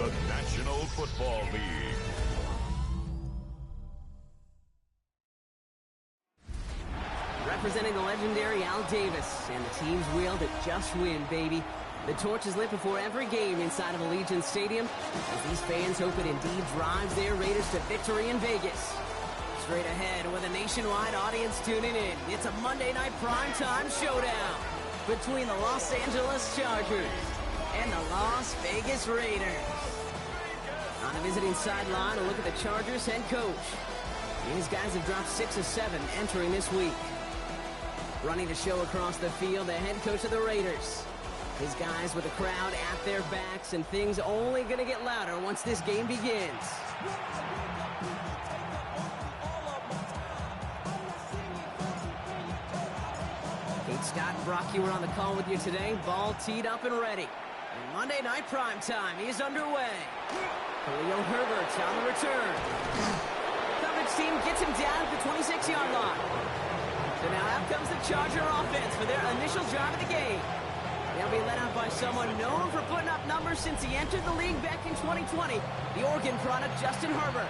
of the National Football League. Representing the legendary Al Davis and the team's will to just win, baby. The torch is lit before every game inside of Allegiant Stadium as these fans hope it indeed drives their Raiders to victory in Vegas. Straight ahead with a nationwide audience tuning in, it's a Monday night primetime showdown between the Los Angeles Chargers and the Las Vegas Raiders. On the visiting sideline, a look at the Chargers head coach. These guys have dropped 6 of 7 entering this week. Running the show across the field, the head coach of the Raiders. His guys with the crowd at their backs, and things only going to get louder once this game begins. Kate Scott and Brock, you were on the call with you today. Ball teed up and ready. And Monday Night Primetime is underway. Khalil Herbert on the return. Coverage team gets him down at the 26-yard line. So now out comes the Charger offense for their initial drive of the game. They'll be led out by someone known for putting up numbers since he entered the league back in 2020, the Oregon product Justin Herbert.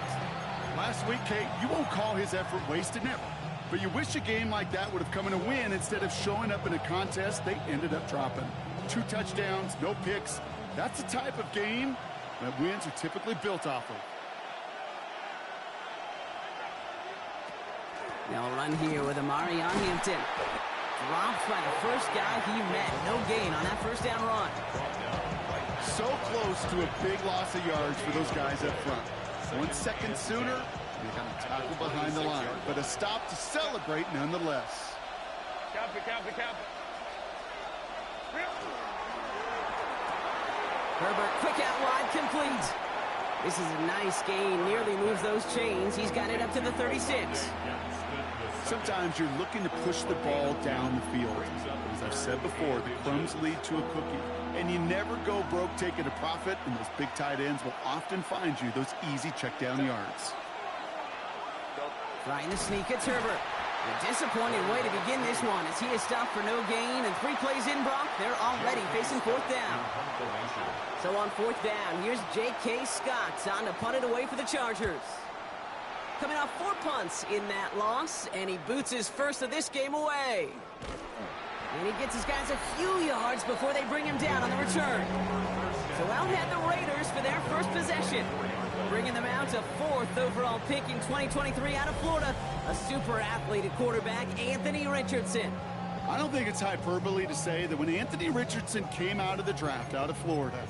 Last week, Kate, you won't call his effort wasted, never. But you wish a game like that would have come in a win instead of showing up in a contest they ended up dropping. 2 touchdowns, no picks. That's the type of game that wins are typically built off of. They'll run here with Amari on Hampton. Dropped by the first guy he met. No gain on that first down run. So close to a big loss of yards for those guys up front. 1 second sooner, they got a tackle behind the line. But a stop to celebrate nonetheless. Copy. Herbert, quick out wide, complete. This is a nice gain. Nearly moves those chains. He's got it up to the 36. Sometimes you're looking to push the ball down the field. As I've said before, the crumbs lead to a cookie. And you never go broke taking a profit, and those big tight ends will often find you those easy check down yards. Trying to sneak, it's Herbert. A disappointing way to begin this one as he is stopped for no gain, and 3 plays in, Brock. They're already facing 4th down. So on 4th down, here's J.K. Scott on to punt it away for the Chargers. Coming off 4 punts in that loss, and he boots his first of this game away. And he gets his guys a few yards before they bring him down on the return. So out head the Raiders for their first possession. Bringing them out to 4th overall pick in 2023 out of Florida, a super athlete at quarterback, Anthony Richardson. I don't think it's hyperbole to say that when Anthony Richardson came out of the draft out of Florida,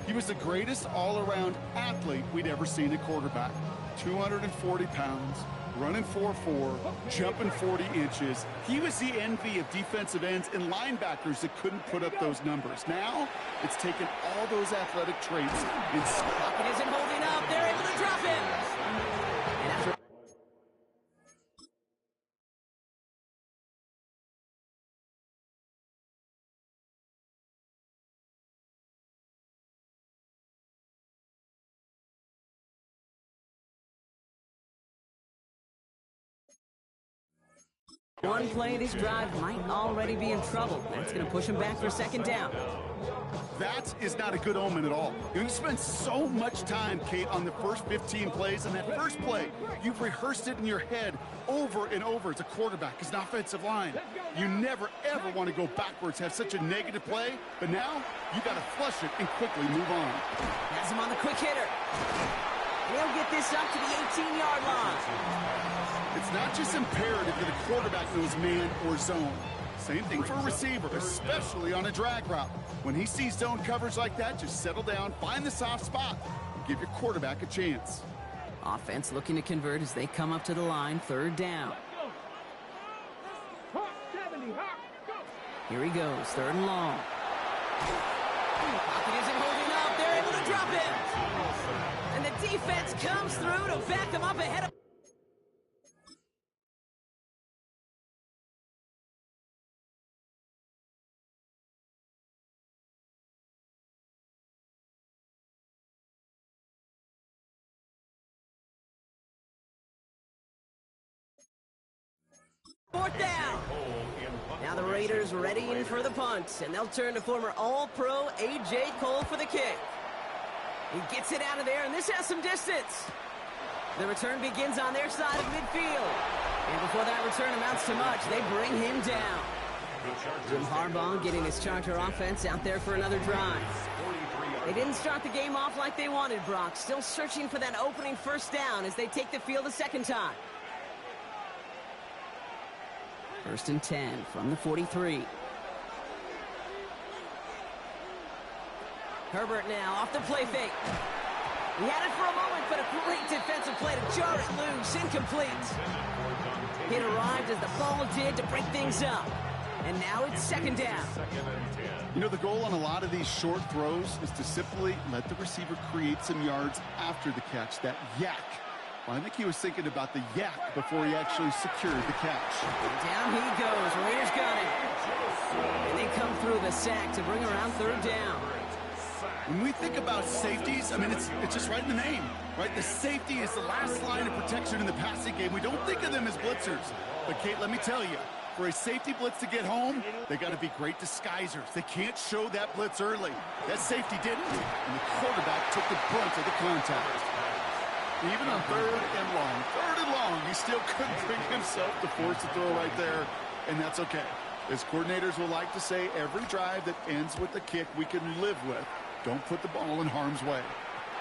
he was the greatest all-around athlete we'd ever seen at quarterback. 240 pounds, running 4.4, jumping 40 inches. He was the envy of defensive ends and linebackers that couldn't put up those numbers. Now, it's taken all those athletic traits and Pocket isn't holding up. They're able to drop him. And after one play, this drive might already be in trouble. That's going to push him back for 2nd down. that is not a good omen at all. You spend so much time, Kate, on the first 15 plays, and that first play, you've rehearsed it in your head over and over as a quarterback, as an offensive line. You never, ever want to go backwards, have such a negative play, but now you got to flush it and quickly move on. Has him on the quick hitter. They'll get this up to the 18-yard line. It's not just imperative that a quarterback knows man or zone. Same thing for a receiver, especially on a drag route. When he sees zone coverage like that, just settle down, find the soft spot, and give your quarterback a chance. Offense looking to convert as they come up to the line, 3rd down. Here he goes, 3rd and long. Pocket isn't holding up. They're able to drop him. And the defense comes through to back him up ahead of... Fourth down. Now the Raiders ready in for the punt, and they'll turn to former All-Pro A.J. Cole for the kick. He gets it out of there, and this has some distance. The return begins on their side of midfield. And before that return amounts to much, they bring him down. Jim Harbaugh getting his Charger offense out there for another drive. They didn't start the game off like they wanted, Brock. Still searching for that opening first down as they take the field a second time. 1st and 10 from the 43. Herbert now off the play fake. He had it for a moment, but a great defensive play to jar it loose. Incomplete. It arrived as the ball did to break things up. And now it's second down. You know, the goal on a lot of these short throws is to simply let the receiver create some yards after the catch, that yak. Well, I think he was thinking about the yak before he actually secured the catch. Down he goes. Raiders got it. And they come through the sack to bring around third down. When we think about safeties, I mean, it's just right in the name, right? The safety is the last line of protection in the passing game. We don't think of them as blitzers. But, Kate, let me tell you, for a safety blitz to get home, they got to be great disguisers. They can't show that blitz early. That safety didn't, and the quarterback took the brunt of the contact. Even on third and long, he still couldn't bring himself to force the throw right there, and that's okay. As coordinators will like to say, every drive that ends with a kick we can live with. Don't put the ball in harm's way.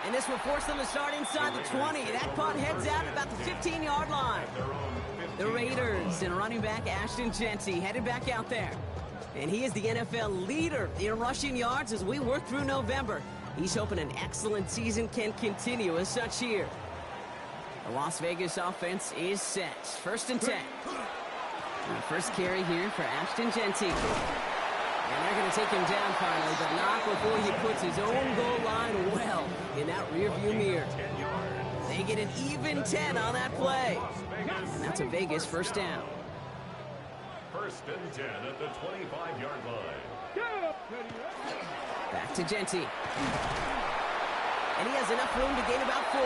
And this will force them to start inside the 20. That punt heads out at about the 15-yard line. The Raiders and running back Ashton Jeanty headed back out there. And he is the NFL leader in rushing yards as we work through November. He's hoping an excellent season can continue as such here. The Las Vegas offense is set. 1st and 10. And the first carry here for Ashton Jeanty. And they're going to take him down finally, but not before he puts his own goal line well in that rearview mirror. They get an even 10 on that play. And that's a Vegas first down. 1st and 10 at the 25-yard line. Back to Jeanty. And he has enough room to gain about 4.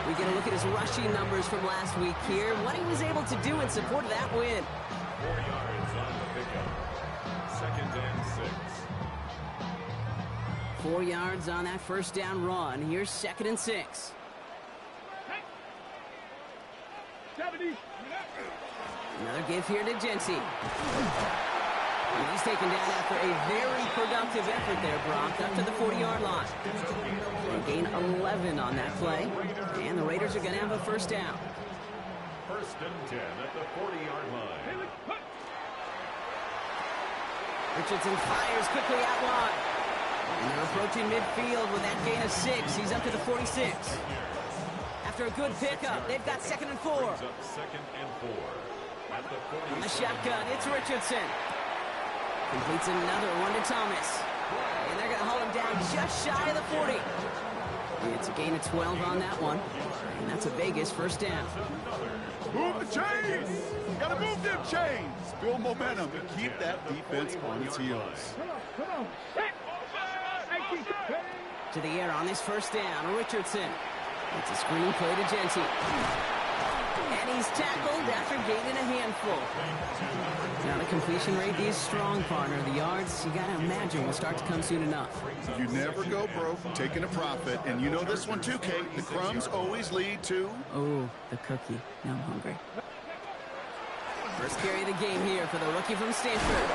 We get a look at his rushing numbers from last week here. What he was able to do in support of that win. 4 yards on the pickup. 2nd and 6. 4 yards on that first down run. Here's 2nd and 6. Another give here to Jeanty. And he's taken down after a very productive effort there, Brock, up to the 40-yard line. They gain 11 on that play, and the Raiders are going to have a first down. 1st and 10 at the 40-yard line. Richardson fires quickly out wide. And they're approaching midfield with that gain of 6. He's up to the 46. After a good pickup, they've got 2nd and 4. 2nd and 4. At the 40. On the shotgun, it's Richardson. Completes another one to Thomas. And they're going to hold him down just shy of the 40. It's a gain of 12 on that one. And that's a Vegas first down. Move the chains! Gotta move them chains! Build momentum and keep that defense on its heels. To the air on this first down, Richardson. It's a screen play to Jeanty. And he's tackled after gaining a handful. Now the completion rate is strong, partner. The yards, you got to imagine, will start to come soon enough. You never go broke taking a profit. And you know this one too, Kate. The crumbs always lead to... Oh, the cookie. Now I'm hungry. First carry of the game here for the rookie from Stanford.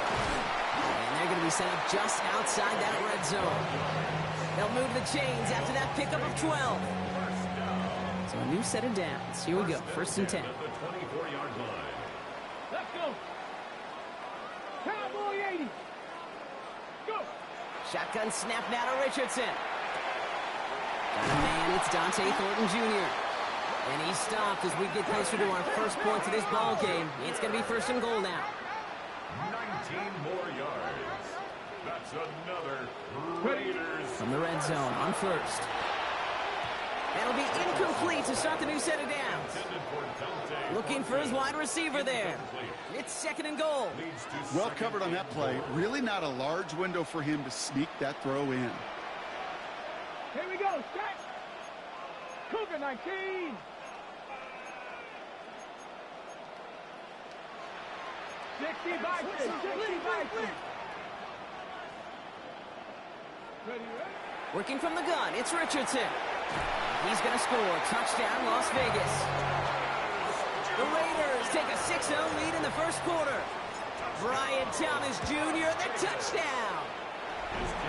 And they're going to be set up just outside that red zone. They'll move the chains after that pickup of 12. So a new set of downs. Here we go. 1st and 10. At the 24-yard line. Let's go. Cowboy 80. Go. Shotgun snap now to Richardson. Got a man. It's Dante Thornton Jr. And he's stopped as we get closer to our first point to this ball game. It's going to be 1st and goal now. 19 more yards. That's another Raiders. From the red zone on 1st. That'll be incomplete to start the new set of downs. Looking for his wide receiver there. It's 2nd and goal. Well covered on that play. Really not a large window for him to sneak that throw in. Here we go. Set. Cougar 19. Sixty-five. Ready, ready? Working from the gun, it's Richardson. He's going to score. Touchdown, Las Vegas. The Raiders take a 6-0 lead in the first quarter. Brian Thomas Jr., the touchdown.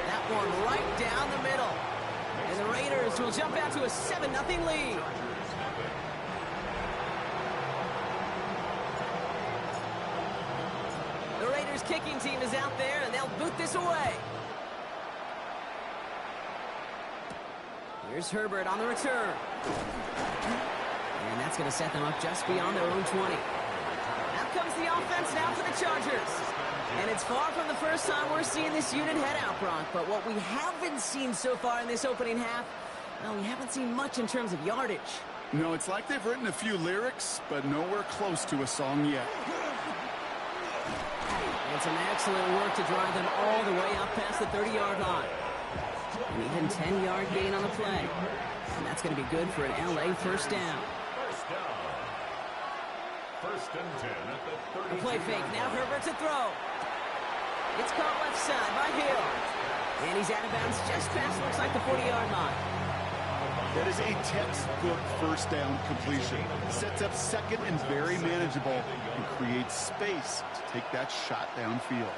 That one right down the middle. And the Raiders will jump out to a 7-0 lead. The Raiders kicking team is out there, and they'll boot this away. Here's Herbert on the return. And that's going to set them up just beyond their own 20. Out comes the offense now for the Chargers. And it's far from the first time we're seeing this unit head out, Brock. But what we haven't seen so far in this opening half, well, we haven't seen much in terms of yardage. No, it's like they've written a few lyrics, but nowhere close to a song yet. And some excellent work to drive them all the way up past the 30-yard line. An even 10-yard gain on the play. And that's going to be good for an LA first down. First down. First and 10 at the 30. The play fake. Now Herbert to throw. It's caught left side by Hill. And he's out of bounds just past, looks like, the 40-yard line. That is a textbook first down completion. Sets up second and very manageable and creates space to take that shot downfield.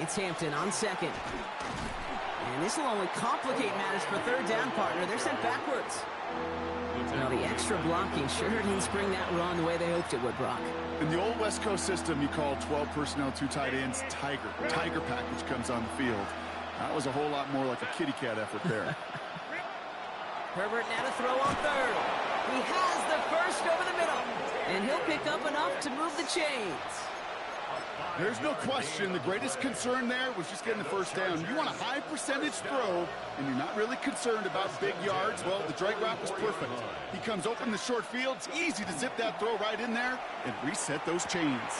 It's Hampton on second. And this will only complicate matters for third down, partner. They're sent backwards. Now, the extra blocking sure didn't spring that run the way they hoped it would, Brock. In the old West Coast system, you call 12 personnel, 2 tight ends, Tiger. Tiger package comes on the field. That was a whole lot more like a kitty cat effort there. Herbert now to throw on third. He has the first over the middle. And he'll pick up enough to move the chains. There's no question the greatest concern there was just getting the first down. You want a high percentage throw, and you're not really concerned about big yards. Well, the drag route was perfect. He comes open the short field. It's easy to zip that throw right in there and reset those chains.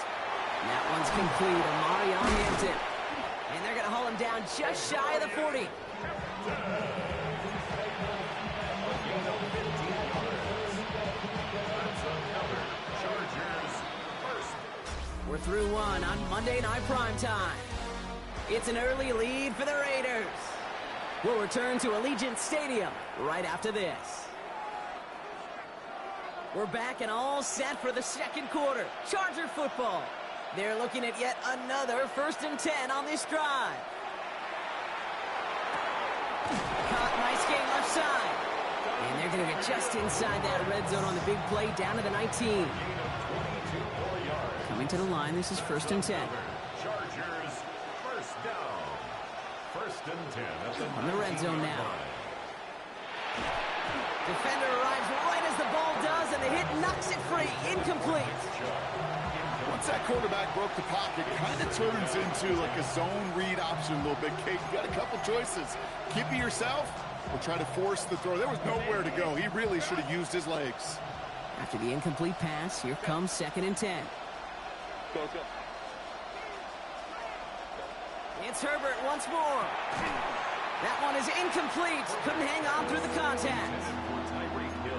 That one's complete. Amari on Hampton. And they're going to haul him down just shy of the 40. We're through one on Monday Night Primetime. It's an early lead for the Raiders. We'll return to Allegiant Stadium right after this. We're back and all set for the second quarter. Charger football. They're looking at yet another 1st and 10 on this drive. Caught, nice game left side. And they're going to get just inside that red zone on the big play down to the 19. Coming to the line, this is 1st and 10. Chargers first down. 1st and 10 at the On the red zone now. Defender arrives right as the ball does, and the hit knocks it free. Incomplete. Once that quarterback broke the pocket, kind of turns into like a zone read option a little bit. Kate, you got a couple choices. Keep it yourself or try to force the throw. There was nowhere to go. He really should have used his legs. After the incomplete pass, here comes 2nd and 10. Go, go. It's Herbert once more. That one is incomplete. Couldn't hang on through the contact.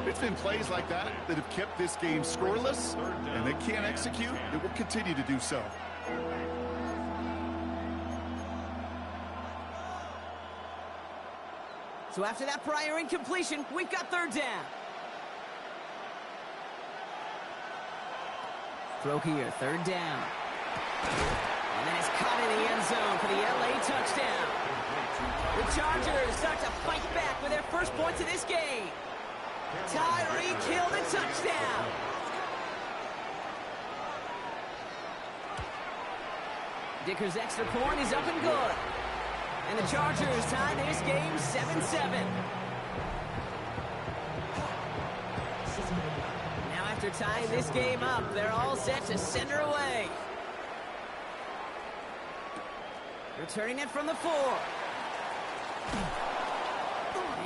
It's been plays like that that have kept this game scoreless, and they can't execute. It will continue to do so. So after that prior incompletion, we've got 3rd down. Throw here, 3rd down. And then it's caught in the end zone for the LA touchdown. The Chargers start to fight back with their first points of this game. Tyreek Hill, the touchdown. Dicker's extra point is up and good. And the Chargers tie this game 7-7. Now after tying this game up, they're all set to send her away. Returning it from the 4.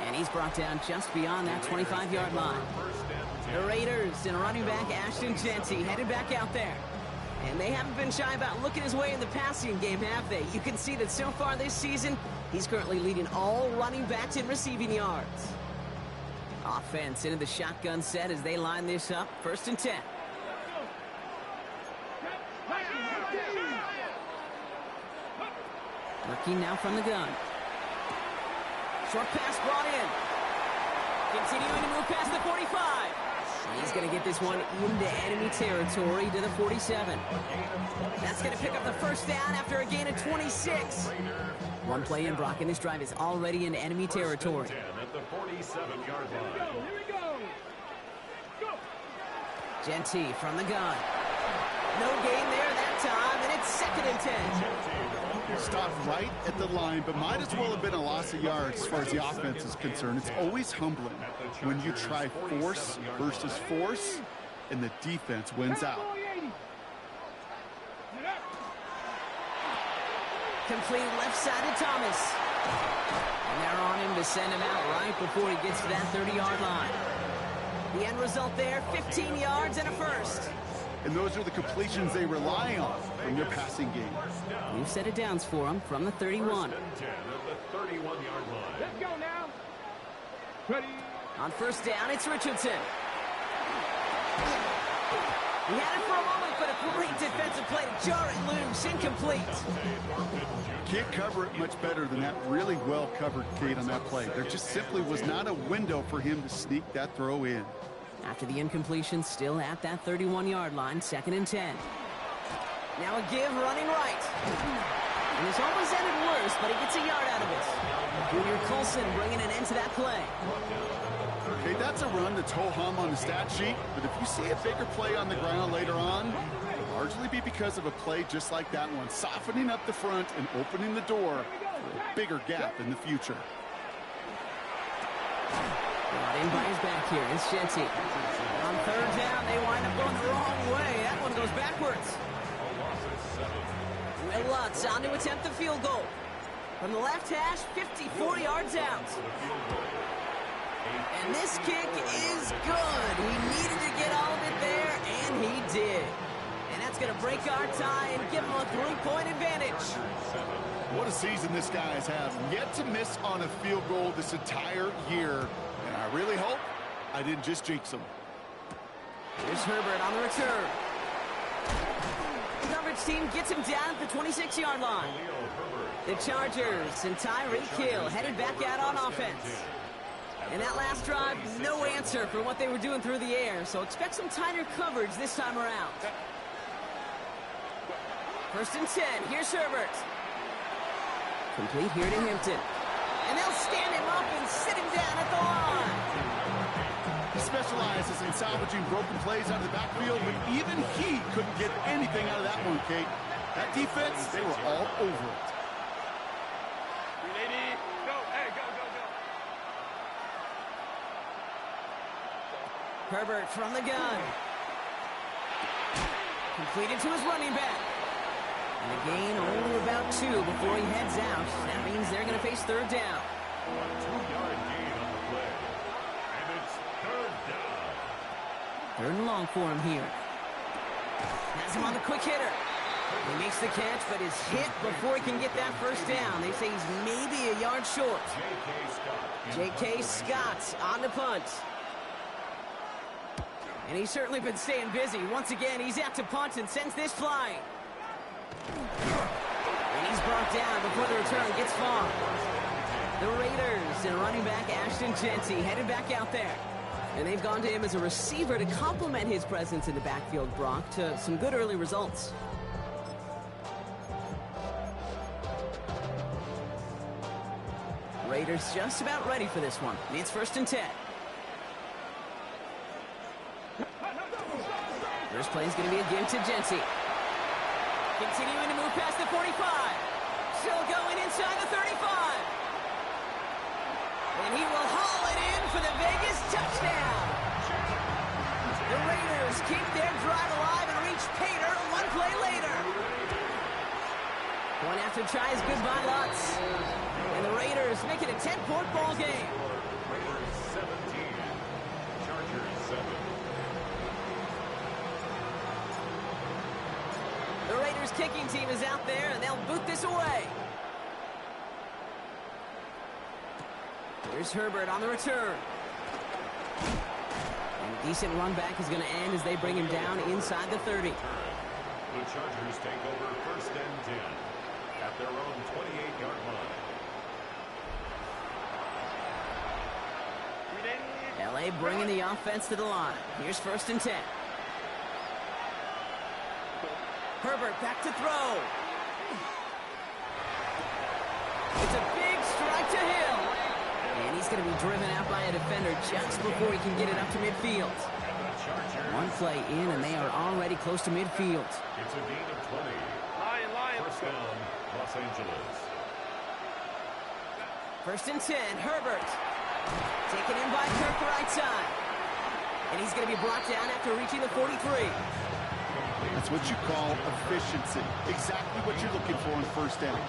And he's brought down just beyond that 25-yard line. The Raiders and running back Ashton Jeanty headed back out there. And they haven't been shy about looking his way in the passing game, have they? You can see that so far this season, he's currently leading all running backs in receiving yards. Offense into the shotgun set as they line this up. 1st and 10. Working now from the gun. Short pass brought in. Continuing to move past the 45. He's going to get this one into enemy territory to the 47. That's going to pick up the first down after a gain of 26. One play in, Brock, and this drive is already in enemy territory. At the 47-yard line. Here we go. Go. Genty from the gun. No gain there that time, and it's 2nd and 10. Stopped right at the line, but might as well have been a loss of yards as far as the offense is concerned. It's always humbling when you try force versus force, and the defense wins out. Complete left side to Thomas. And they're on him to send him out right before he gets to that 30-yard line. The end result there, 15 yards and a first. And those are the completions they rely on from their passing game. New set of downs for him from the 31. 1st and 10 at the 31-yard line. Let's go now. Ready. On first down, it's Richardson. He had it for a moment, but a great defensive play to jar it loose, incomplete. Can't cover it much better than that. Really well covered, Kate, on that play. There just simply was not a window for him to sneak that throw in. After the incompletion, still at that 31-yard line, 2nd and 10. Now a give running right. And this almost ended worse, but he gets a yard out of it. Junior Colson bringing an end to that play. Okay, that's a run that's ho-hum on the stat sheet, but if you see a bigger play on the ground later on, it'll largely be because of a play just like that one, softening up the front and opening the door for a bigger gap in the future. Brought in by his back here, it's Genty. On 3rd down, they wind up going the wrong way. That one goes backwards. Will Lutz on to attempt the field goal. From the left hash, 54 yards out. And this kick is good. He needed to get all of it there, and he did. And that's going to break our tie and give him a 3-point advantage. What a season this guy has had. Yet to miss on a field goal this entire year. And I really hope I didn't just jinx him. Here's Herbert on the return. The coverage team gets him down at the 26-yard line. The Chargers and Tyreek Hill headed back out on offense. And that last drive, no answer for what they were doing through the air, so expect some tighter coverage this time around. 1st and 10, here's Herbert. Complete here to Hampton. And they'll stand him up and sit him down at the line. He specializes in salvaging broken plays out of the backfield, but even he couldn't get anything out of that one, Kate. That defense, they were all over it. Ready. Go. Hey, go. Herbert from the gun. Completed to his running back. And a gain only about 2 before he heads out. That means they're going to face 3rd down. A 2-yard gain on the play. And it's 3rd down. 3rd and long for him here. Has him on the quick hitter. He makes the catch, but is hit before he can get that first down. They say he's maybe a yard short. J.K. Scott on the punt. And he's certainly been staying busy. Once again, he's out to punt and sends this flying. And he's brought down before the return gets far. The Raiders and running back Ashton Genty headed back out there. And they've gone to him as a receiver to complement his presence in the backfield, Brock, to some good early results. Raiders just about ready for this one. It's 1st and 10. First play is going to be a give to Genty. Continuing to move past the 45. Still going inside the 35. And he will haul it in for the Vegas touchdown. The Raiders keep their drive alive and reach Pater 1 play later. One after tries goodbye Lutz. And the Raiders make it a 10-point ball game. Raiders 17. Chargers 7. The Raiders kicking team is out there, and they'll boot this away. Here's Herbert on the return. And a decent run back is going to end as they bring him down inside the 30. The Chargers take over 1st and 10. at their own 28-yard line. LA bringing the offense to the line. Here's 1st and 10. Herbert back to throw. It's a big strike to Hill. And he's going to be driven out by a defender just before he can get it up to midfield. One play in, and they are already close to midfield. It's a gain of 20. First down, Los Angeles. 1st and 10, Herbert. Taken in by Kirk right side. And he's going to be brought down after reaching the 43. That's what you call efficiency. Exactly what you're looking for on 1st down.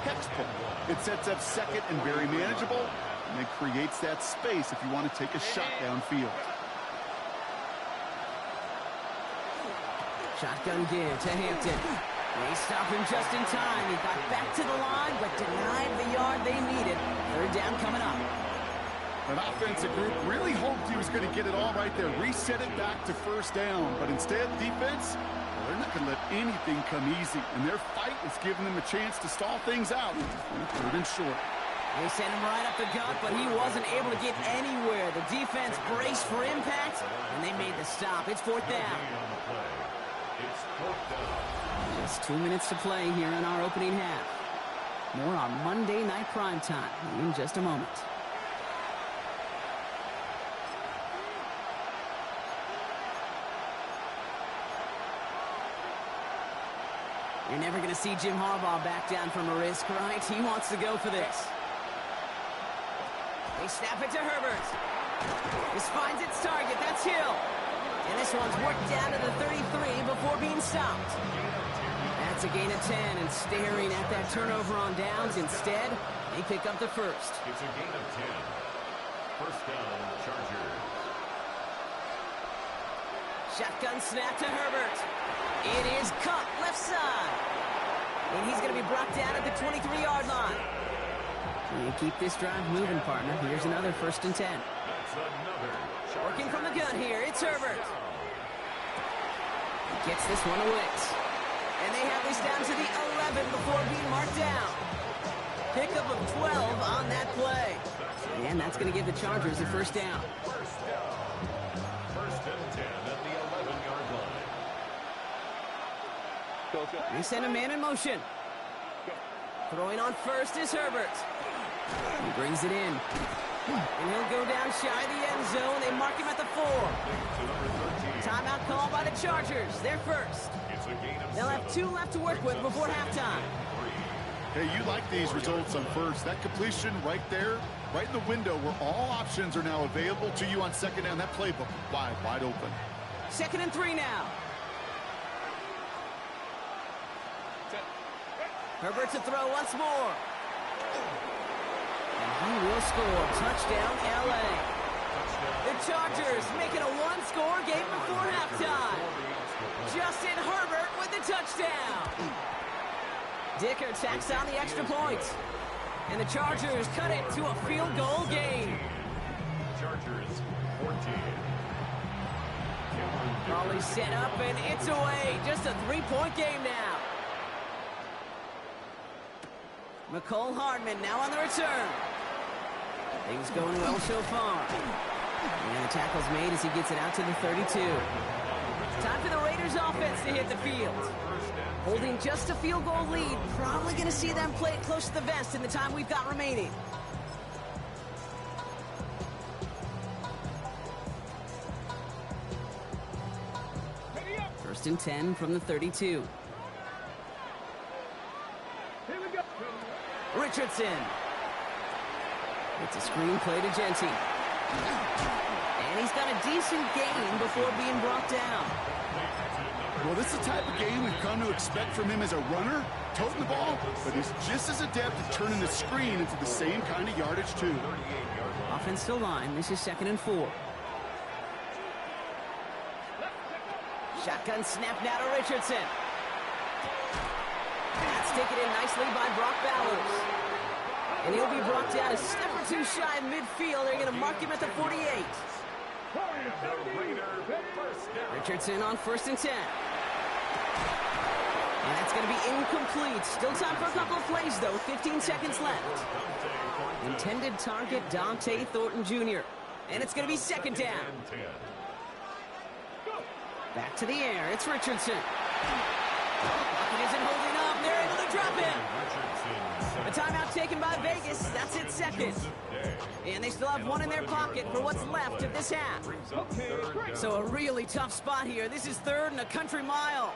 Textbook. It sets up 2nd and very manageable, and it creates that space if you want to take a shot downfield. Shotgun give to Hampton. They stop him just in time. He got back to the line, but denied the yard they needed. 3rd down coming up. An offensive group really hoped he was going to get it all right there, reset it back to 1st down. But instead, defense, well, they're not going to let anything come easy. And their fight is giving them a chance to stall things out. 3rd and short. They sent him right up the gut, but he wasn't able to get anywhere. The defense braced for impact, and they made the stop. It's 4th down. It's 4th down. Just 2 minutes to play here in our opening half. More on Monday Night Primetime in just a moment. You're never going to see Jim Harbaugh back down from a risk, right? He wants to go for this. They snap it to Herbert. This finds its target. That's Hill. And this one's worked down to the 33 before being stopped. That's a gain of 10, and staring at that turnover on downs. Instead, they pick up the 1st. It's a gain of 10. First down, Chargers. Shotgun snap to Herbert. It is cut left side. And he's going to be brought down at the 23-yard line. You keep this drive moving, partner. Here's another 1st and 10. That's another. Working from the gun here, it's Herbert. Gets this one away. And they have this down to the 11 before being marked down. Pickup of 12 on that play. And that's going to give the Chargers a 1st down. First down. 1st and 10 at the 11-yard line. They send a man in motion. Throwing on 1st is Herbert. He brings it in. And he'll go down shy of the end zone. They mark him at the 4. Timeout called by the Chargers. They're 1st. They'll have 2 left to work with before halftime. Hey, you like these results on 1st. That completion right there, right in the window where all options are now available to you on 2nd down. That playbook wide open. 2nd and 3 now. Herbert to throw once more. And he will score. Touchdown, LA. The Chargers making a 1-score game before halftime. Justin Herbert with the touchdown. Dicker tacks on the extra point. And the Chargers cut it to a field goal game. Chargers 14. Ball set up and it's away. Just a 3-point game now. McCole Hardman now on the return. Things going well so far. And the tackle's made as he gets it out to the 32. Time for the Raiders offense to hit the field. Holding just a field goal lead. Probably going to see them play it close to the vest in the time we've got remaining. First and 10 from the 32. Richardson. It's a screen play to Genty. And he's got a decent gain before being brought down. Well, this is the type of game we've come to expect from him as a runner, toting the ball, but he's just as adept at turning the screen into the same kind of yardage, too. Offensive line, this is 2nd and 4. Shotgun snap now to Richardson. That's taken in nicely by Brock Bowers. And he'll be brought down a step or 2 shy of midfield. They're going to mark him at the 48. Richardson on 1st and 10. And that's going to be incomplete. Still time for a couple of plays, though. 15 seconds left. Intended target, Dante Thornton Jr. And it's going to be second down. Back to the air. It's Richardson. It isn't holding up. They're able to drop him. A timeout taken by Vegas. That's it, second. And they still have one in their pocket for what's left of this half. So a really tough spot here. This is third and a country mile.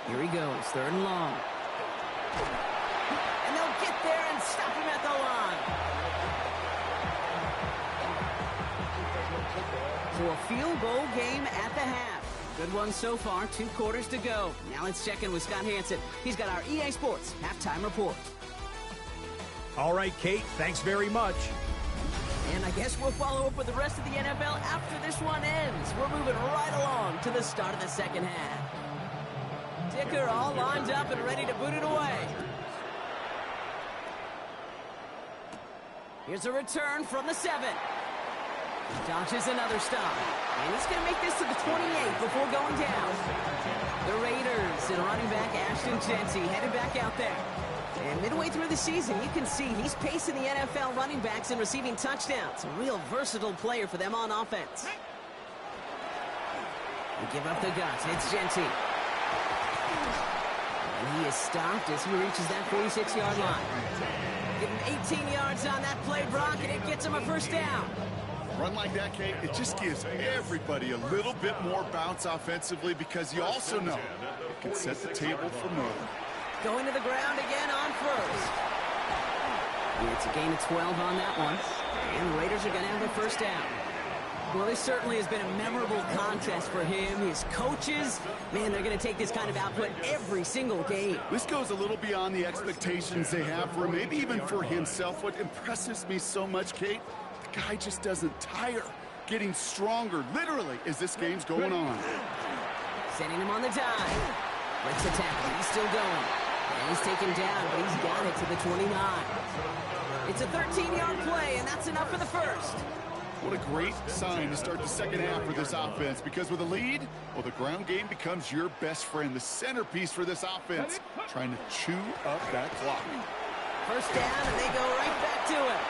Here he goes, third and long. And they'll get there and stop him at the line. So a field goal game at the half. Good one so far, 2 quarters to go. Now let's check in with Scott Hanson. He's got our EA Sports halftime report. All right, Kate, thanks very much. And I guess we'll follow up with the rest of the NFL after this one ends. We're moving right along to the start of the second half. Dicker all lined up and ready to boot it away. Here's a return from the 7. Dodges another stop. And he's going to make this to the 28 before going down. The Raiders and running back Ashton Jeanty headed back out there. And midway through the season, you can see he's pacing the NFL running backs and receiving touchdowns. A real versatile player for them on offense. They give up the guts. It's Jeanty. And he is stopped as he reaches that 46-yard line. Getting 18 yards on that play, Brock, and it gets him a first down. Run like that, Kate, it just gives everybody a little bit more bounce offensively because you also know it can set the table for more. Going to the ground again on first. It's a gain of 12 on that one. And the Raiders are going to have a first down. Well, this certainly has been a memorable contest for him. His coaches, man, they're going to take this kind of output every single game. This goes a little beyond the expectations they have for him, maybe even for himself. What impresses me so much, Kate, the guy just doesn't tire. Getting stronger, literally, as this game's going on. Sending him on the dive. Breaks the tackle. He's still going. And he's taken down, but he's got it to the 29. It's a 13-yard play, and that's enough for the first. What a great sign to start the second half for this offense, because with a lead, well, the ground game becomes your best friend, the centerpiece for this offense, trying to chew up that clock. First down, and they go right back to it.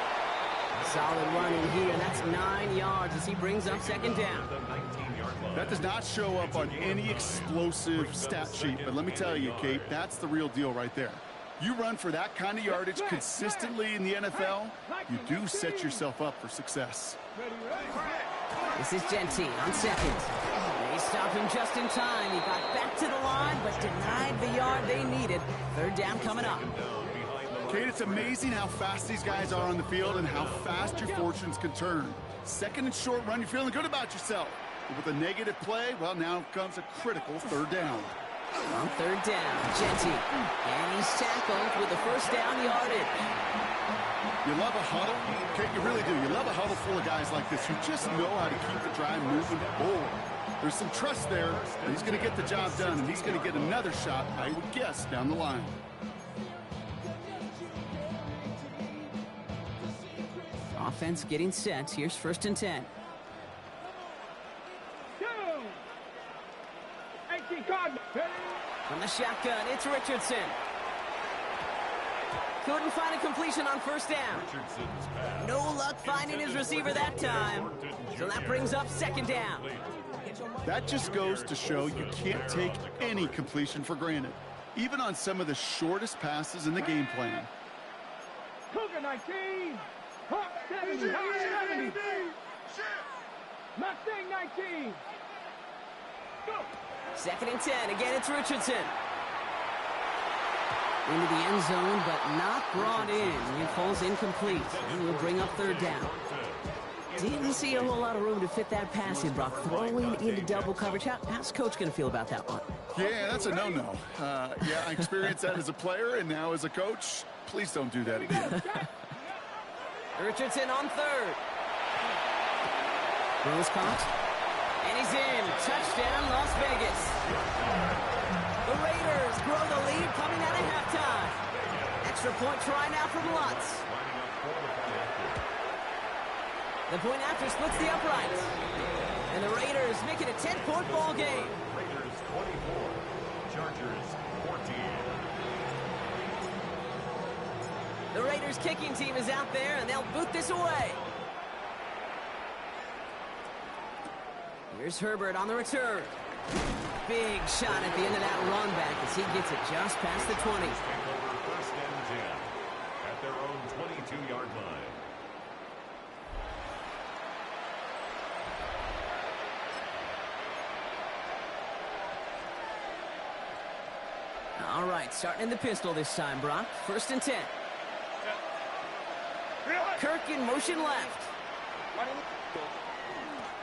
Solid run in here. That's 9 yards as he brings up second down. That does not show up on any explosive stat sheet, but let me tell you, Kate, that's the real deal right there. You run for that kind of yardage consistently in the NFL, you do set yourself up for success. This is Jeanty on second. They stop him just in time. He got back to the line, but denied the yard they needed. Third down coming up. Kate, it's amazing how fast these guys are on the field and how fast your fortunes can turn. Second and short run, you're feeling good about yourself. But with a negative play, well, now comes a critical third down. On third down, Jeanty. And he's tackled with the first down yardage. You love a huddle? Kate, you really do. You love a huddle full of guys like this who just know how to keep the drive moving forward. There's some trust there, and he's going to get the job done, and he's going to get another shot, I would guess, down the line. Offense getting set. Here's first and 10. From the shotgun, it's Richardson. Couldn't find a completion on first down. No luck finding his receiver that time. So that brings up second down. That just goes to show you can't take any completion for granted, even on some of the shortest passes in the game plan. Cougar 19. Hawk 70. Hawk 70. Mustang 19. Go. Second and 10. Again, it's Richardson. Into the end zone, but not brought in. It falls incomplete. And we'll bring up third down. Didn't see a whole lot of room to fit that pass in, Brock. Throwing into double coverage. How's Coach going to feel about that one? Yeah, that's a no-no. Yeah, I experienced that as a player, and now as a coach, please don't do that again. Richardson on third. Rose caught. And he's in. Touchdown, Las Vegas. The Raiders grow the lead coming out of halftime. Extra point try now from Lutz. The point after splits the uprights. And the Raiders make it a 10-point ball game. Chargers 14. The Raiders kicking team is out there, and they'll boot this away. Here's Herbert on the return. Big shot at the end of that run back as he gets it just past the 20. Take over first and 10 at their own 22-yard line. All right, starting in the pistol this time, Brock. First and 10. Kirk in motion left.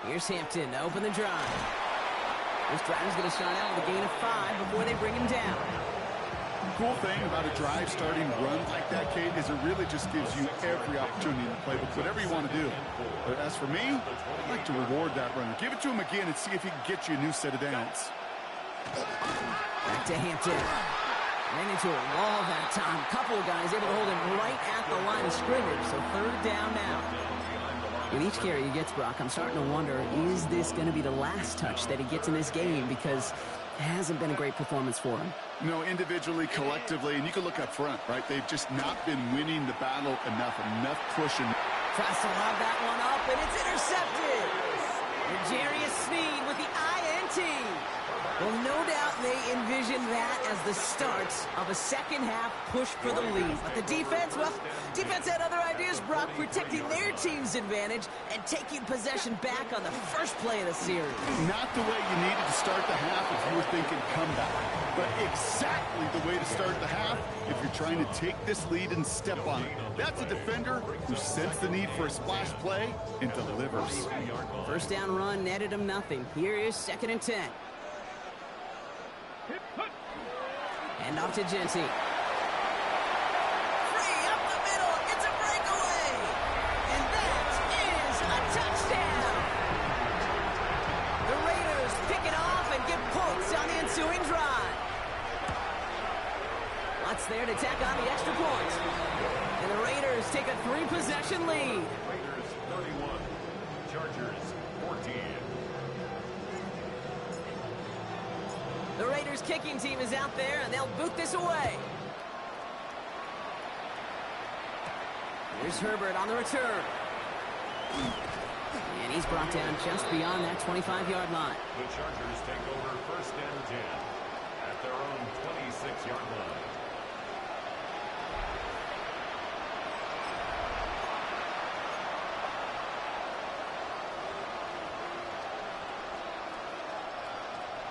Here's Hampton to open the drive. This drive is going to start out with a gain of 5 before they bring him down. The cool thing about a drive starting run like that, Kate, is it really just gives you every opportunity in the playbook, whatever you want to do. But as for me, I like to reward that runner. Give it to him again and see if he can get you a new set of downs. Back to Hampton. Ran into a wall that time. Couple of guys able to hold him right at the line of scrimmage, so third down now. With each carry he gets, Brock, I'm starting to wonder, is this going to be the last touch that he gets in this game? Because it hasn't been a great performance for him. You know, individually, collectively, and you can look up front, right? They've just not been winning the battle enough pushing. Tries to lob that one up, and it's intercepted. L'Jarius Sneed with the INT. Well, no doubt they envision that as the start of a second-half push for the lead. But the defense, well, defense had other ideas, Brock, protecting their team's advantage and taking possession back on the first play of the series. Not the way you needed to start the half if you were thinking comeback, but exactly the way to start the half if you're trying to take this lead and step on it. That's a defender who sensed the need for a splash play and delivers. First down run netted him nothing. Here is second and 10. Hand off to Jency. Free up the middle. It's a breakaway. And that is a touchdown. The Raiders pick it off and get points on the ensuing drive. What's there to tack on the extra point? And the Raiders take a 3-possession lead. Raiders 31. Chargers 14. The Raiders kicking team is out there, and they'll boot this away. Here's Herbert on the return. And he's brought down just beyond that 25-yard line. The Chargers take over first and 10 at their own 26-yard line.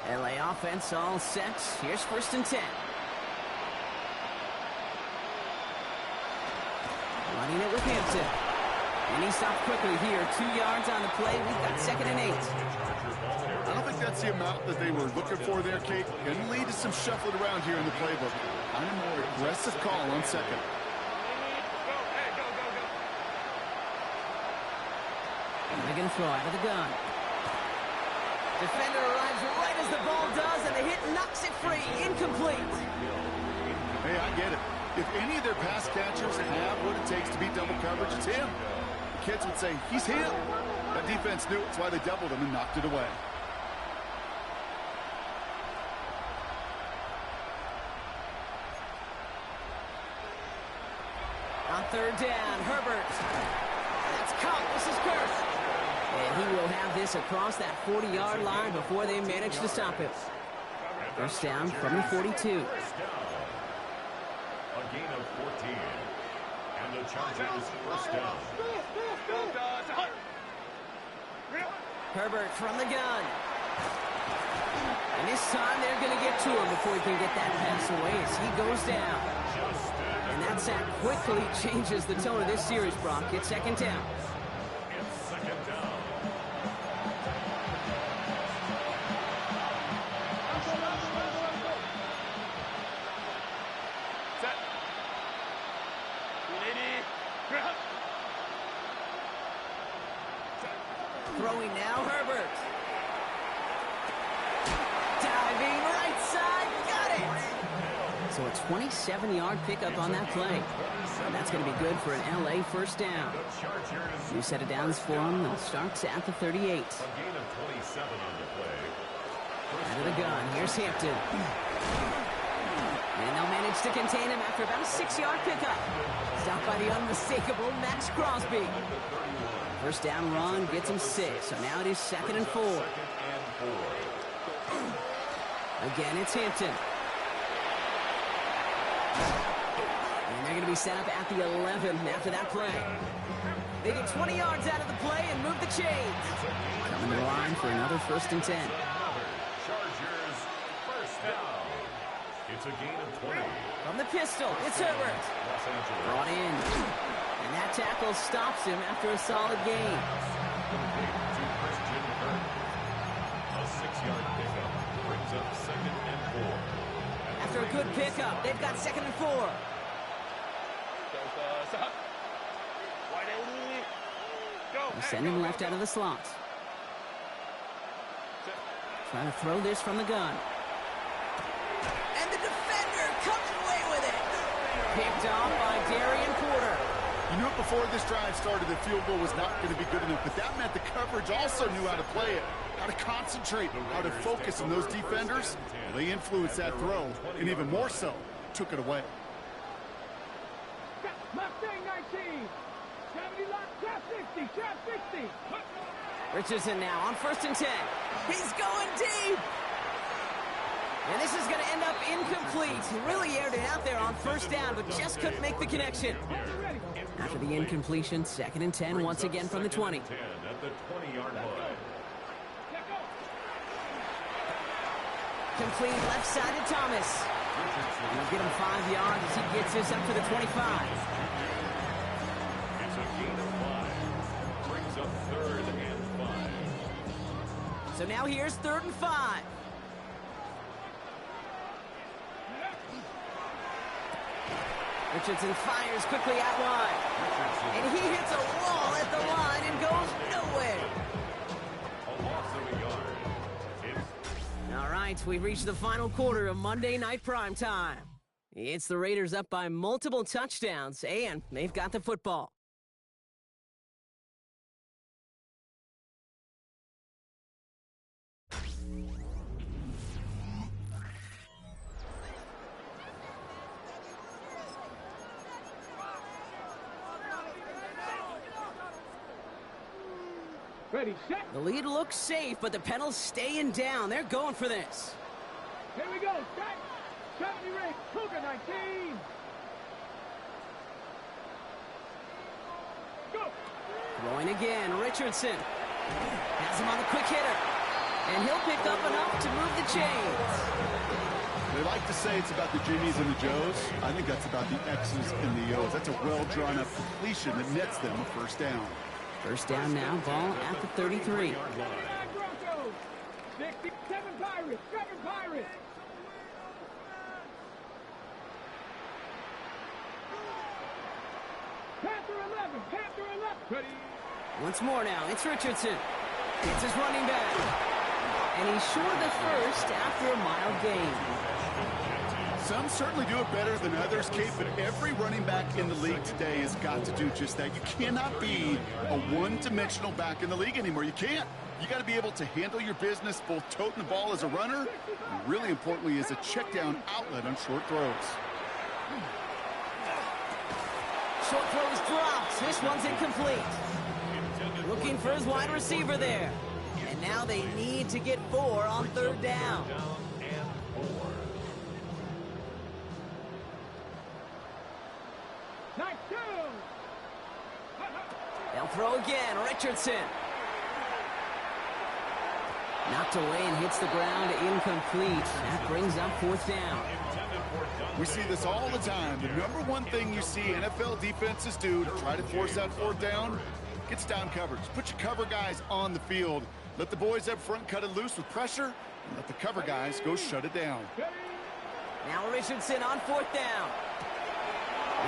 LA offense all set. Here's first and 10. Running it with Hampton. And he stopped quickly here. 2 yards on the play. We've got second and 8. I don't think that's the amount that they were looking for there, Kate. Can lead to some shuffling around here in the playbook. I'm a more aggressive call on second. And they're going to throw out of the gun. Defender arrives right as the ball does, and the hit knocks it free. Incomplete. Hey, I get it. If any of their pass catchers have what it takes to beat double coverage, it's him. The kids would say, he's him. That defense knew it. That's why they doubled him and knocked it away. On third down, Herbert. That's caught. This is Kirk. And he will have this across that 40-yard line before they manage to stop him. First down from the 42. First down. A gain of 14. And the Chargers first down. Herbert from the gun. And this time they're going to get to him before he can get that pass away as he goes down. And that sack quickly changes the tone of this series, Brock. It's second down. It's second down. Throwing now, Herbert. Diving right side, got it! So a 27-yard pickup on that play. And that's going to be good for an LA first down. New set of downs for him. It starts at the 38. A gain of 27 on the play. Out of the gun, here's Hampton. And they'll manage to contain him after about a 6-yard pickup. Stopped by the unmistakable Max Crosby. First down run gets him 6, so now it is 2nd and 4. Again, it's Hampton. And they're going to be set up at the 11 after that play. They get 20 yards out of the play and move the chains. Coming to the line for another 1st and 10. Chargers first down. It's a gain of 20. From the pistol, it's Herbert. Los Angeles. Brought in. And that tackle stops him after a solid gain. To Christian Kirk. A 6-yard pickup brings up 2nd and 4. After a good pickup, they've got 2nd and 4. They send him left out of the slot. Trying to throw this from the gun. And the defender comes away with it. Picked off by Darian Porter. You knew it before this drive started that field goal was not going to be good enough, but that meant the coverage also knew how to play it, how to concentrate, how to focus on those defenders. Well, they influenced that throw, and even more so, took it away. Mustang 19. 70 lock, trap 60, trap 60. Richardson now on 1st and 10. He's going deep. And this is going to end up incomplete. He really aired it out there on 1st down, but just couldn't make the connection. After the incompletion, 2nd and 10 once again from the 20. 10 at the 20-yard line. Complete left side to Thomas. He'll get him 5 yards as he gets this up to the 25. It's a gain of 5. Brings up 3rd and 5. So now here's 3rd and 5. Richardson fires quickly out wide. And he hits a wall at the line and goes nowhere. A loss of a yard. All right, we've reached the final quarter of Monday Night Primetime. It's the Raiders up by multiple touchdowns, and they've got the football. Ready, set. The lead looks safe, but the Penals staying down. They're going for this. Here we go, set. 70 rig, Cougar 19. Go. Throwing again, Richardson. Has him on the quick hitter. And he'll pick up enough to move the chains. They like to say it's about the Jimmies and the Joes. I think that's about the X's and the O's. That's a well-drawn-up completion that nets them a 1st down. 1st down now, ball at the 33. 79 Broncos. 67 Pirates, 7 Pirates. Panther 11, Panther 11. Ready. Once more now, it's Richardson. It's his running back. And he's short of the 1st after a mild gain. Some certainly do it better than others, Kate, but every running back in the league today has got to do just that. You cannot be a one-dimensional back in the league anymore. You can't. You got to be able to handle your business, both toting the ball as a runner, and really importantly as a check-down outlet on short throws. Short throws dropped. This one's incomplete. Looking for his wide receiver there. And now they need to get 4 on 3rd down. Nice two. They'll throw again. Richardson. Knocked away and hits the ground. Incomplete. That brings up 4th down. We see this all the time. The number one thing you see NFL defenses do to try to force that 4th down, gets down coverage. Put your cover guys on the field. Let the boys up front cut it loose with pressure, and let the cover guys go shut it down. Now Richardson on 4th down.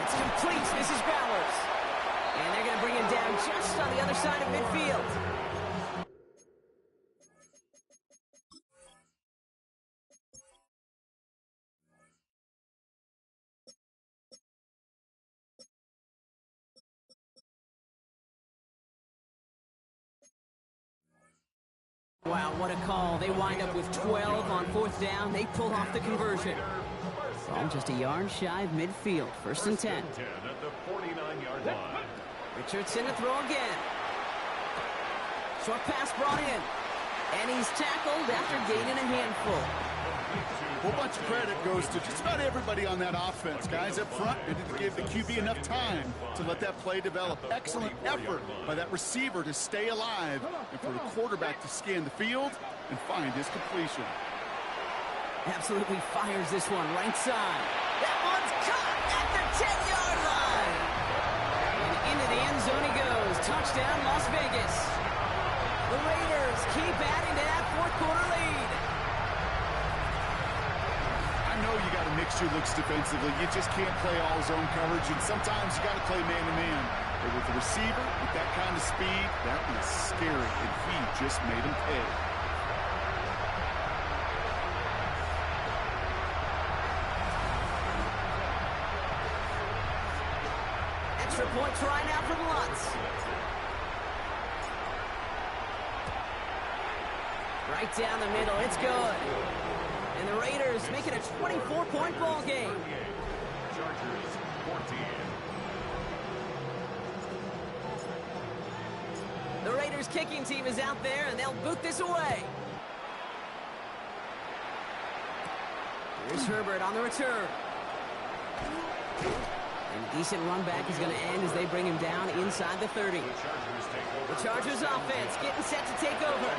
It's complete. This is Bowers. And they're going to bring him down just on the other side of midfield. Wow, what a call. They wind up with 12 on 4th down. They pull off the conversion. Ball just a yard shy of midfield. 1st and 10. 10 at the 49-yard line. Richardson to throw again. Short pass brought in. And he's tackled after gaining a handful. A whole bunch of credit goes to just about everybody on that offense. Guys up front, they didn't give the QB enough time to let that play develop. Excellent effort by that receiver to stay alive and for the quarterback to scan the field and find his completion. Absolutely fires this one right side. That one's caught at the 10-yard line. And into the end zone he goes. Touchdown, Las Vegas. The Raiders keep adding to that 4th quarter lead. I know you got to mix your looks defensively. You just can't play all zone coverage, and sometimes you got to play man-to-man. But with the receiver, with that kind of speed, that is scary, and he just made him pay. Extra point try now from Lutz. Right down the middle, it's good. And the Raiders make it a 24-point ball game. Chargers 14. The Raiders kicking team is out there, and they'll boot this away. Here's Herbert on the return. And a decent run back is going to end as they bring him down inside the 30. The Chargers offense getting set to take over.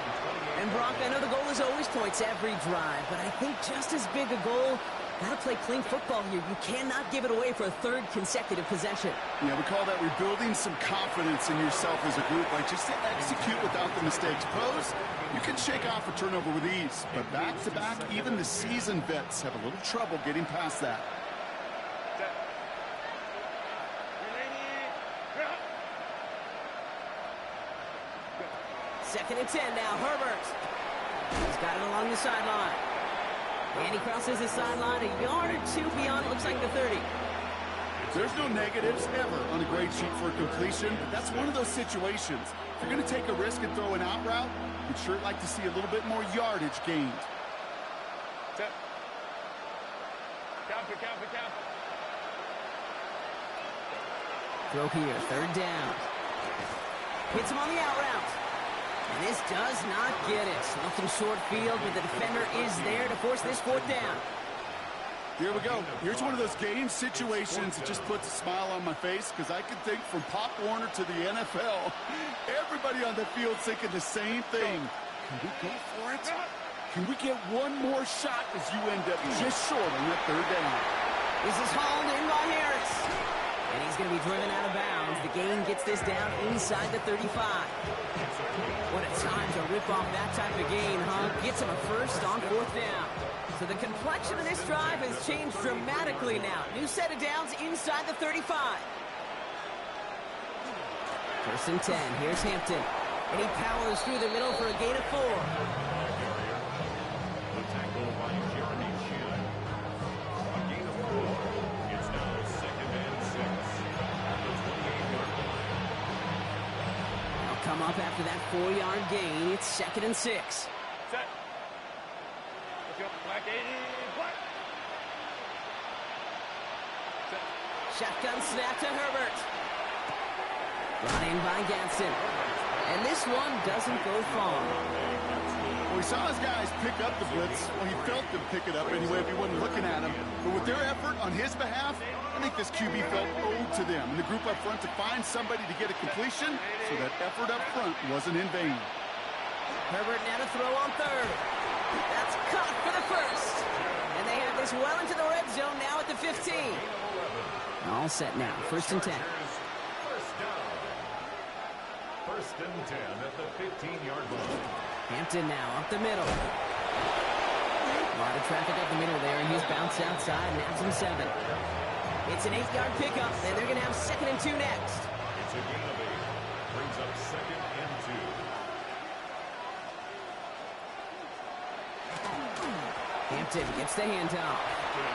And Brock, I know the goal is always points every drive, but I think just as big a goal, got to play clean football here. You cannot give it away for a 3rd consecutive possession. Yeah, we call that rebuilding some confidence in yourself as a group. Like, just to execute without the mistakes. Pros, you can shake off a turnover with ease, but back-to-back, even the seasoned vets have a little trouble getting past that. Second and 10 now, Herbert. He's got it along the sideline. And he crosses the sideline a yard or two beyond, it looks like the 30. There's no negatives ever on a grade sheet for a completion, but that's one of those situations. If you're going to take a risk and throw an out route, you'd sure like to see a little bit more yardage gained. Set. Counter, counter, counter. Throw here, 3rd down. Hits him on the out route. And this does not get it. Looking short field, but the defender is there to force this 4th down. Here we go. Here's one of those game situations that just puts a smile on my face, because I can think from Pop Warner to the NFL, everybody on the field thinking the same thing. Can we go for it? Can we get one more shot as you end up just short on that 3rd down? This is hauled in by Harris. And he's going to be driven out of bounds. The gain gets this down inside the 35. What a time to rip off that type of gain, huh? Gets him a 1st on 4th down. So the complexion of this drive has changed dramatically now. New set of downs inside the 35. 1st and 10. Here's Hampton. And he powers through the middle for a gain of 4. The tackle by Jeremy Shinn. A gain of 4. It's now 2nd and 6 at the 28-yard line. They'll come up after that 4-yard gain. It's 2nd and 6. Set. Black 80. Black. Set. Shotgun snap to Herbert. Brought in by Gadsden. And this one doesn't go far. Well, we saw his guys pick up the blitz. Well, he felt them pick it up anyway if he wasn't looking at him. But with their effort on his behalf, I think this QB felt owed to them and the group up front to find somebody to get a completion, so that effort up front wasn't in vain. Herbert now to throw on 3rd. That's caught for the 1st. And they have this well into the red zone now at the 15. All set now. 1st and 10. First down. 1st and 10 at the 15-yard line. Hampton now up the middle. A lot of traffic up the middle there, and he's bounced outside, nabs him 7. It's an 8-yard pickup, and they're going to have 2nd and 2 next. It's a gain of 8. Brings up 2nd and 2. Hampton gets the handoff.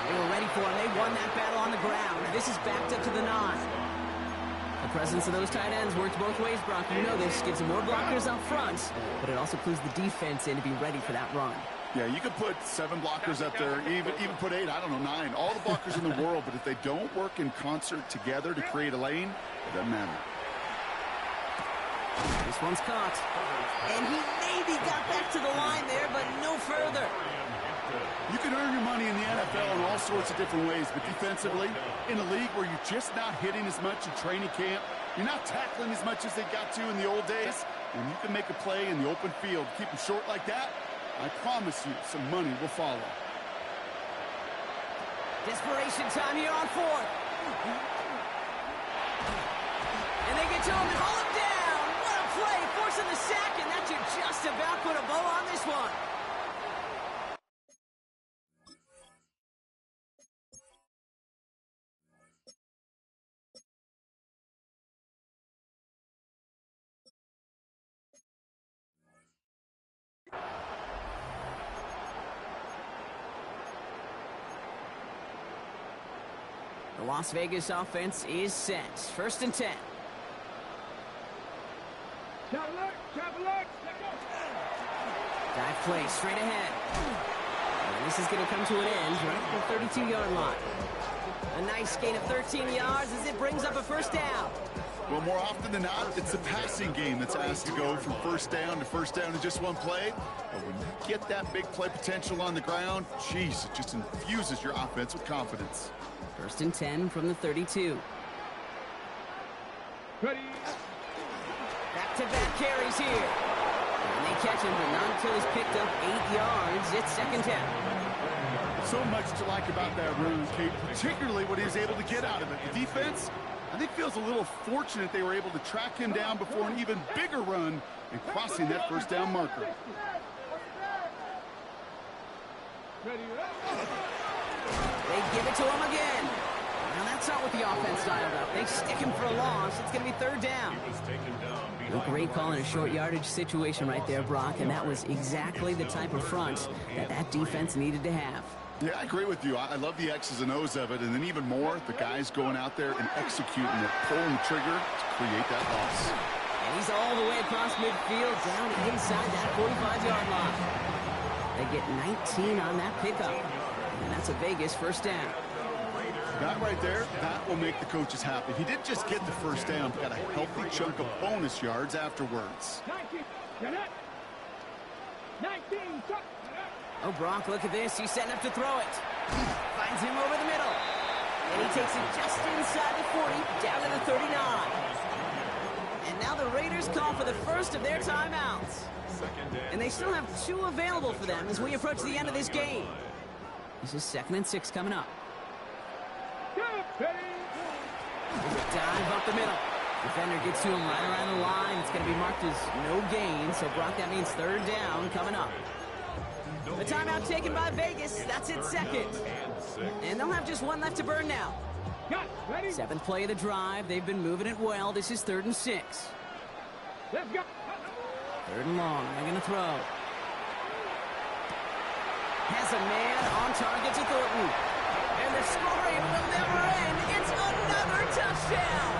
They were ready for him. They won that battle on the ground. This is backed up to the 9. A presence of those tight ends works both ways, Brock. You know this. Gives them more blockers up front, but it also clues the defense in to be ready for that run. Yeah, you could put 7 blockers up there, even put 8, I don't know, 9. All the blockers in the world, but if they don't work in concert together to create a lane, it doesn't matter. This one's caught. And he maybe got back to the line there, but no further. You can earn your money in the NFL in all sorts of different ways, but defensively, in a league where you're just not hitting as much in training camp, you're not tackling as much as they got to in the old days, and you can make a play in the open field, keep them short like that, I promise you some money will follow. Desperation time here on 4th. And they get to him and haul him down. What a play, forcing the sack, and that should just about put a bow on this one. The Las Vegas offense is set. 1st and 10. Dive play straight ahead. And this is going to come to an end right at the 32-yard line. A nice gain of 13 yards as it brings up a 1st down. Well, more often than not, it's the passing game that's asked to go from 1st down to 1st down in just one play. But when you get that big play potential on the ground, geez, it just infuses your offense with confidence. 1st and 10 from the 32. Ready. Back-to-back carries here. And they catch him, but not until he's picked up 8 yards. It's 2nd down. So much to like about that run, Kate, particularly what he was able to get out of it. The defense, I think, feels a little fortunate they were able to track him down before an even bigger run and crossing that 1st down marker. Ready. They give it to him again. Now that's not what the offense dialed up. They stick him for a loss. It's going to be 3rd down. A great call in a short yardage situation right there, Brock, and that was exactly the type of front that defense needed to have. Yeah, I agree with you. I love the X's and O's of it, and then even more, the guys going out there and executing it, pulling the trigger to create that loss. And he's all the way across midfield, down inside that 45-yard line. They get 19 on that pickup, and that's a Vegas 1st down. That right there, that will make the coaches happy. He didn't just get the 1st down, but got a healthy chunk of bonus yards afterwards. 19. Get it. 19. Oh, Brock, look at this. He's setting up to throw it. Finds him over the middle. And he takes it just inside the 40, down to the 39. And now the Raiders call for the first of their timeouts. And they still have 2 available for them as we approach the end of this game. This is 2nd and 6 coming up. There's a dive up the middle. Defender gets to him right around the line. It's going to be marked as no gain. So, Brock, that means 3rd down coming up. The timeout taken by Vegas. That's its 2nd. And they'll have just 1 left to burn now. 7th play of the drive. They've been moving it well. This is 3rd and 6. Let's go. 3rd and long. They're going to throw. Has a man on target to Thornton. And the scoring will never end. It's another touchdown.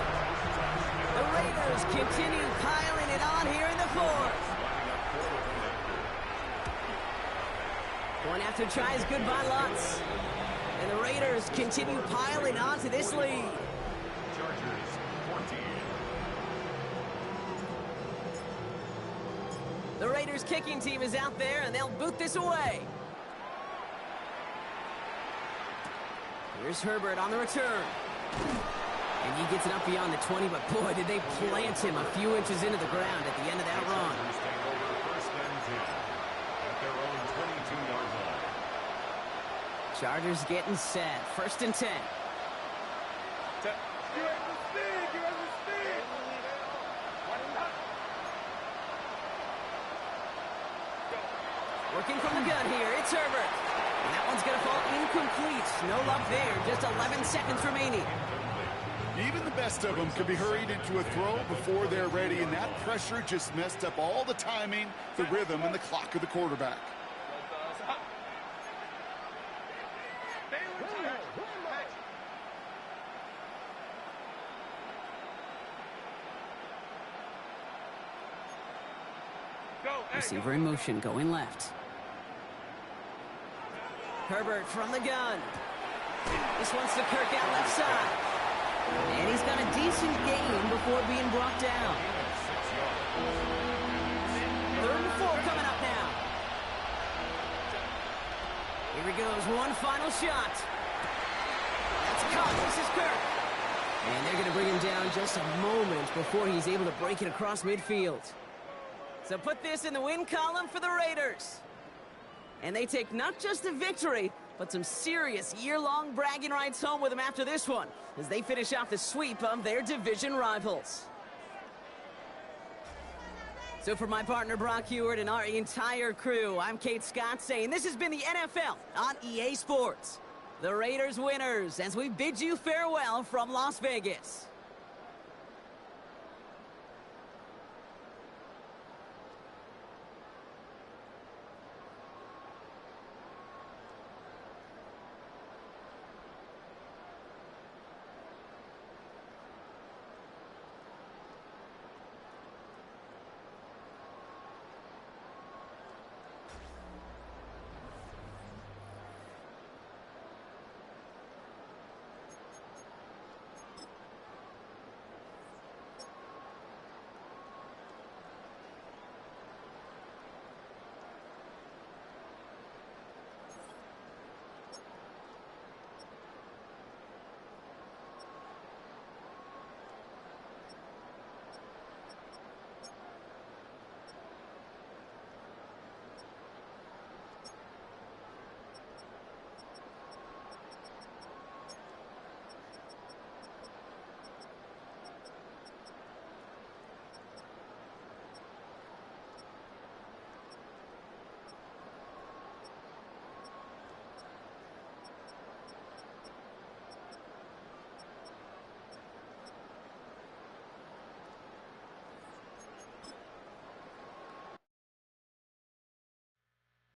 The Raiders continue piling it on here in the 4th. Going after tries good by Lutz. And the Raiders continue piling on to this lead. Chargers 14. The Raiders kicking team is out there, and they'll boot this away. Here's Herbert on the return. And he gets it up beyond the 20, but boy, did they plant him a few inches into the ground at the end of that run. Take over 1st and 10 at their own 22-yard line. Chargers getting set. 1st and 10. Working from the gun here, it's Herbert. And that one's going to fall incomplete. No luck there, just 11 seconds remaining. Even the best of them could be hurried into a throw before they're ready, and that pressure just messed up all the timing, the rhythm, and the clock of the quarterback. Receiver in motion, going left. Herbert from the gun. This one's to Kirk out left side. And he's got a decent gain before being brought down. 3rd and 4 coming up now. Here he goes, one final shot. That's caught, this is Kirk. And they're going to bring him down just a moment before he's able to break it across midfield. So put this in the win column for the Raiders. And they take not just a victory, but some serious year-long bragging rights home with them after this one, as they finish off the sweep of their division rivals. So for my partner Brock Heward and our entire crew, I'm Kate Scott saying this has been the NFL on EA Sports. The Raiders winners as we bid you farewell from Las Vegas.